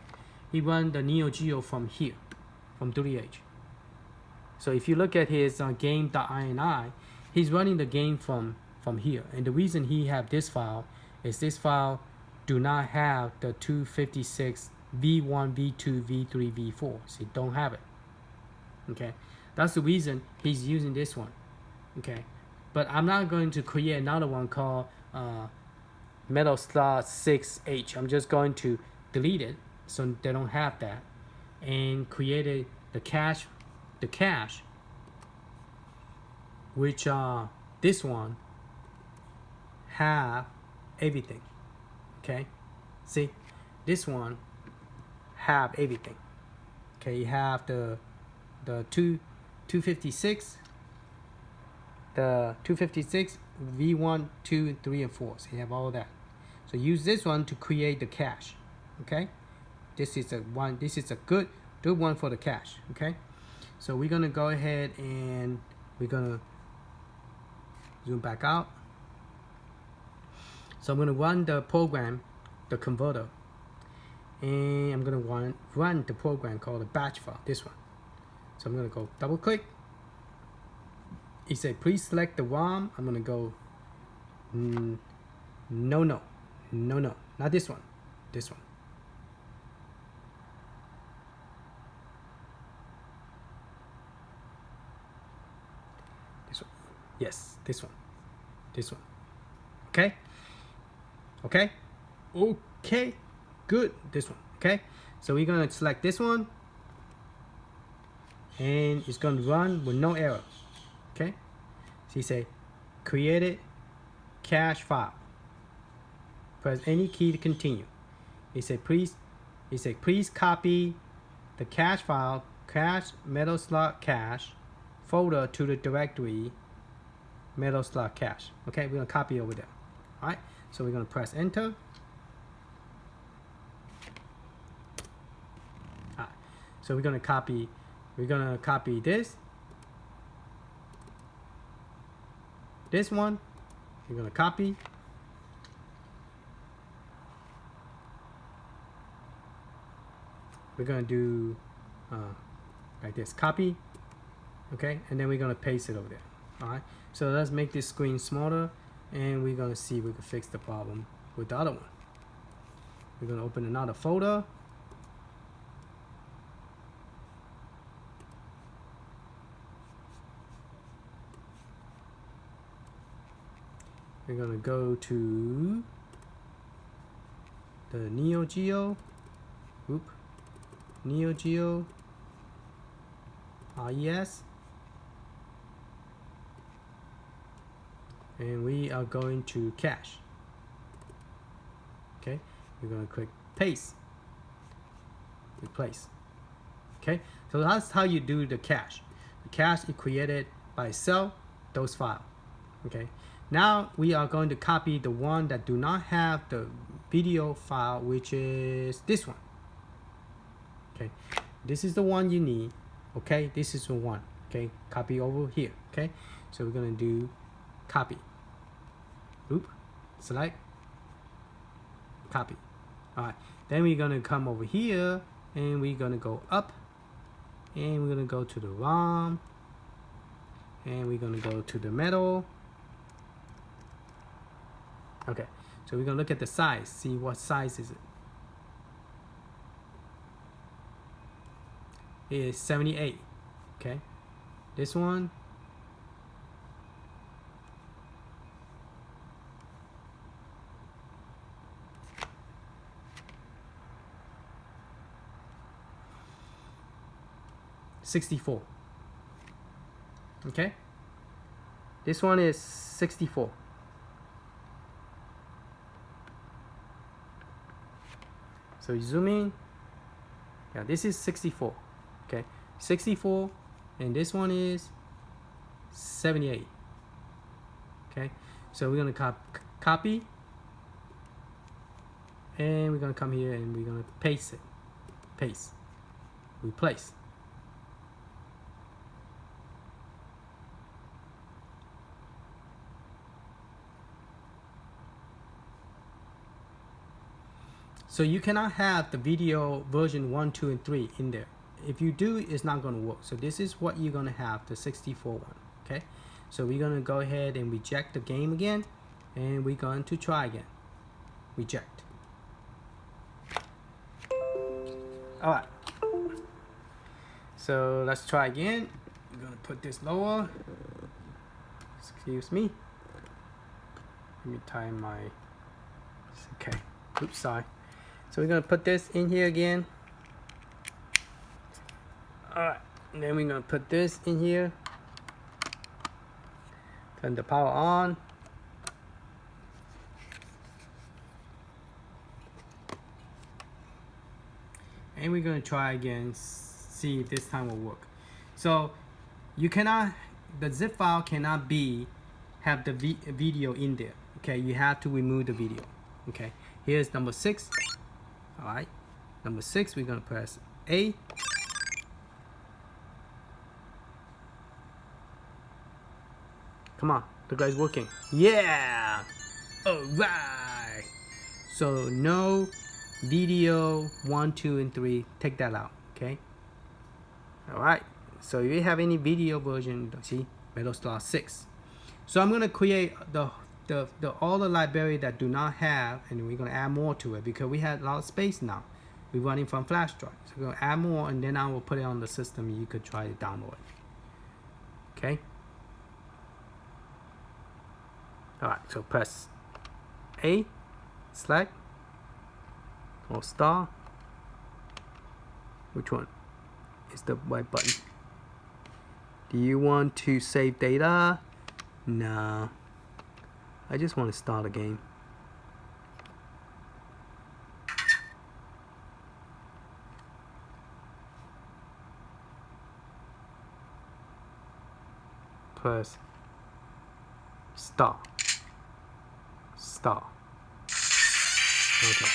A: he run the Neo Geo from here, from 3H. So if you look at his game.ini, he's running the game from here. And the reason he have this file is this file do not have the 256 V1, V2, V3, V4. So it don't have it. Okay, that's the reason he's using this one. Okay. But I'm not going to create another one called Metal Slot 6H. I'm just going to delete it so they don't have that, and created the cache, which this one have everything. Okay, see, this one have everything. Okay, you have the 256. The 256 V1, 2, 3, and 4. So you have all that. So use this one to create the cache. Okay, this is a good one for the cache. Okay, so we're gonna go ahead and we're gonna zoom back out. So I'm gonna run the program, the converter, and I'm gonna want run the program called the batch file, this one. So I'm gonna go double click. It said please select the ROM. I'm gonna go no, not this one, this one. This one, yes, this one, this one. Okay, okay, okay, good, this one. Okay, so we're gonna select this one, and it's gonna run with no error. Okay, so you say created cache file. Press any key to continue. It said please copy the cache file, cache metal slot cache folder to the directory metal slot cache. Okay, we're gonna copy over there. All right, so we're gonna press enter. All right, so we're gonna copy this one. We're gonna copy. We're gonna do like this, copy. Okay, and then we're gonna paste it over there. All right, so let's make this screen smaller, and we're gonna see if we can fix the problem with the other one. We're gonna open another folder. We're gonna go to the NeoGeo, NeoGeo RES, and we are going to cache. Okay, we're going to click paste, replace. Okay, so that's how you do the cache. The cache is created by itself, those files. Okay, now we are going to copy the one that do not have the video file, which is this one. Okay, this is the one you need. Okay, this is the one. Okay, copy over here. Okay, so we're gonna do copy. Select, copy. All right, then we're gonna come over here and we're gonna go up, and we're gonna go to the ROM, and we're gonna go to the metal. Okay, so we're gonna look at the size, see what size is it. It is 78. Okay, this one, $64. Okay, this one is 64. So you zoom in. Yeah, this is 64. Okay, 64, and this one is 78. Okay, so we're gonna copy, and we're gonna come here and we're gonna paste it. Paste, replace. So you cannot have the video version 1, 2, and 3 in there. If you do, it's not going to work. So this is what you're going to have, the 64 one. Okay, so we're going to go ahead and reject the game again, and we're going to try again. Reject. All right, so let's try again. We're going to put this lower. Excuse me, let me time my, okay, oops, sorry. So we're gonna put this in here again. Alright, and then we're gonna put this in here. Turn the power on. And we're gonna try again, see if this time will work. So you cannot, the zip file cannot have the video in there. Okay, you have to remove the video. Okay, here's number 6. All right, number 6, we're gonna press A. Come on, the guy's working. Yeah, all right. So no video 1, 2, and 3, take that out. Okay. All right. So if you have any video version, see metal slot 6. So I'm gonna create all the library that do not have, and we're gonna add more to it because we had a lot of space now. We're running from flash drive, so we're gonna add more, and then I will put it on the system. You could try to download it. Okay. All right. So press A, select, or star. Which one is the right button? Do you want to save data? No. I just want to start a game. Press start. Start. Okay.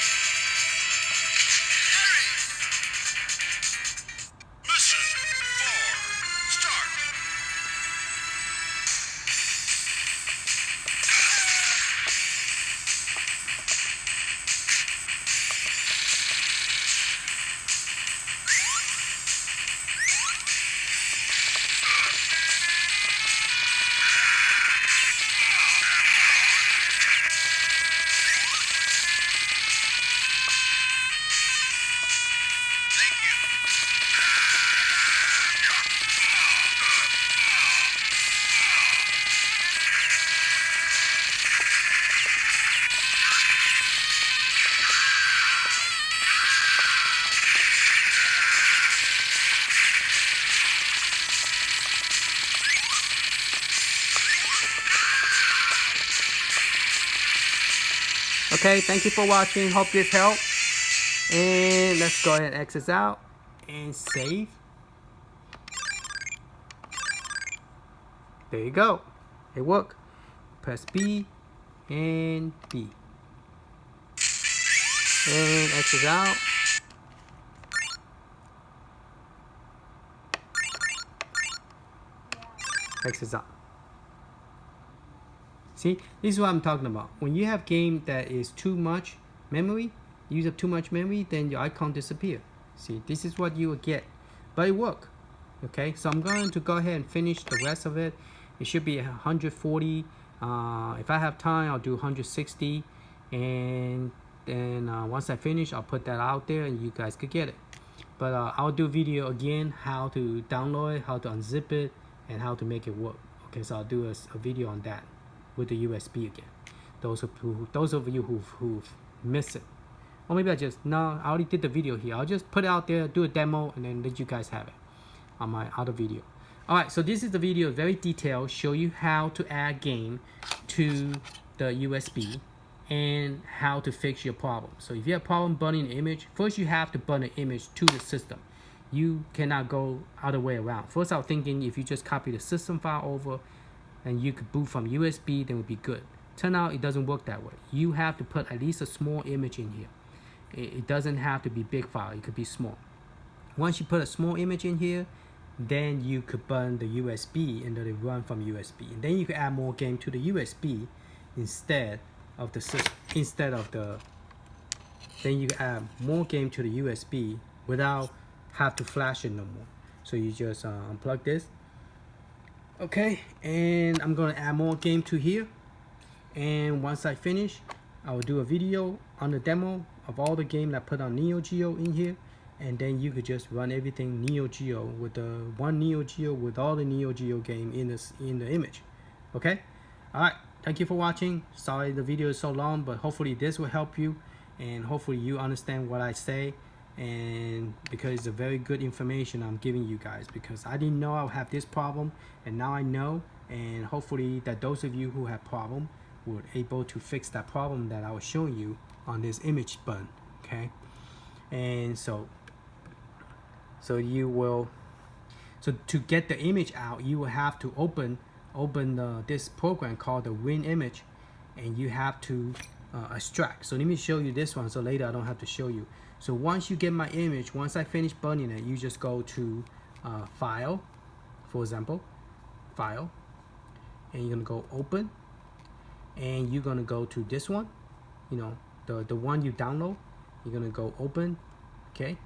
A: Okay, thank you for watching. Hope this helped. And let's go ahead and exit out and save. There you go. It worked. Press B and B. And exit out. Exit out. See, this is what I'm talking about. When you have game that is too much memory, use up too much memory, then your icon disappear. See, this is what you will get, but it worked. Okay, so I'm going to go ahead and finish the rest of it. It should be 140. If I have time, I'll do 160, and then once I finish, I'll put that out there, and you guys could get it. But I'll do video again, how to download it, how to unzip it, and how to make it work. Okay, so I'll do a video on that with the USB again. Those of you who've missed it, or maybe I already did the video here. I'll just put it out there, do a demo, and then let you guys have it on my other video. All right, so this is the video, very detailed, show you how to add game to the USB and how to fix your problem. So if you have problem burning an image, first you have to burn an image to the system. You cannot go other way around. First I was thinking if you just copy the system file over and you could boot from USB, then it would be good. Turn out it doesn't work that way. You have to put at least a small image in here. It doesn't have to be big file, it could be small. Once you put a small image in here, then you could burn the USB and let it run from USB. And then you can add more game to the USB instead of the system. Then you can add more game to the USB without have to flash it no more. So you just unplug this. Okay, and I'm gonna add more game to here. And once I finish, I will do a video on the demo of all the game I put on Neo Geo in here. And then you could just run everything Neo Geo with the one Neo Geo with all the Neo Geo game in the image. Okay, all right, thank you for watching. Sorry the video is so long, but hopefully this will help you, and hopefully you understand what I say, and because it's a very good information I'm giving you guys, because I didn't know I would have this problem, and now I know, and hopefully that those of you who have problem were able to fix that problem that I was showing you on this image button. Okay, and so to get the image out, you will have to open this program called the WinImage, and you have to extract. So let me show you this one, so later I don't have to show you. So once you get my image, once I finish burning it, you just go to File, for example, File, and you're gonna go Open, and you're gonna go to this one, you know, the one you download, you're gonna go open, okay,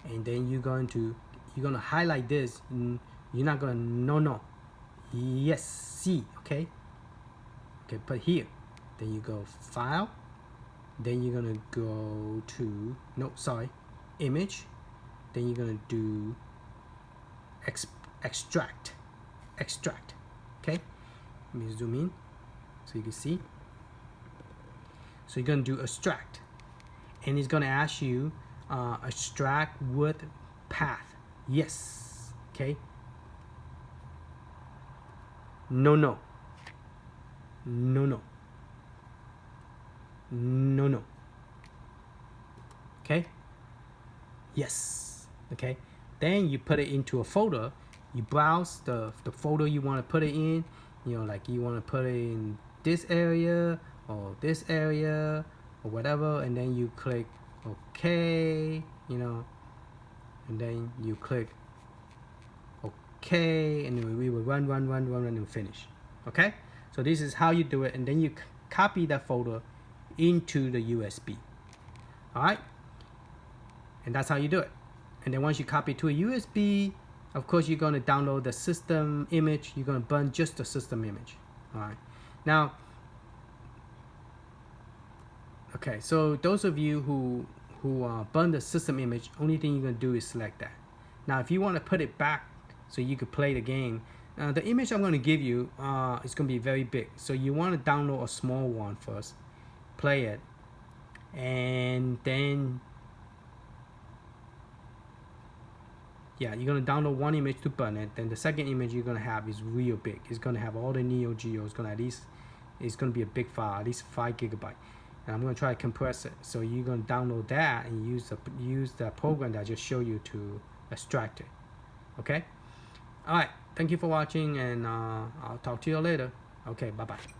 A: and then you're gonna highlight this. You're not gonna no, yes, see, okay, put here. Then you go file, then you're gonna go to image, then you're gonna do extract, okay. Let me zoom in so you can see. So you're gonna do extract, and it's gonna ask you extract with path, yes, okay. No, okay, yes, okay. Then you put it into a folder. You browse the folder you want to put it in. Like you want to put it in this area or this area or whatever, and then you click OK, and then you click OK, and then we will run and finish. Okay, so this is how you do it, and then you copy that folder into the USB. All right, and that's how you do it. And then once you copy to a USB, of course you're going to download the system image. You're going to burn just the system image. All right, now, okay, so those of you who burn the system image, only thing you're going to do is select that. Now if you want to put it back so you could play the game, the image I'm going to give you is going to be very big, so you want to download a small one first, play it, and then you're going to download one image to burn it. Then the second image you're going to have is real big. It's going to have all the Neo Geo. It's going to be a big file, at least 5 GB. And I'm going to try to compress it. So you're going to download that and use the program that I just showed you to extract it. Okay? All right. Thank you for watching, and I'll talk to you later. Okay, bye-bye.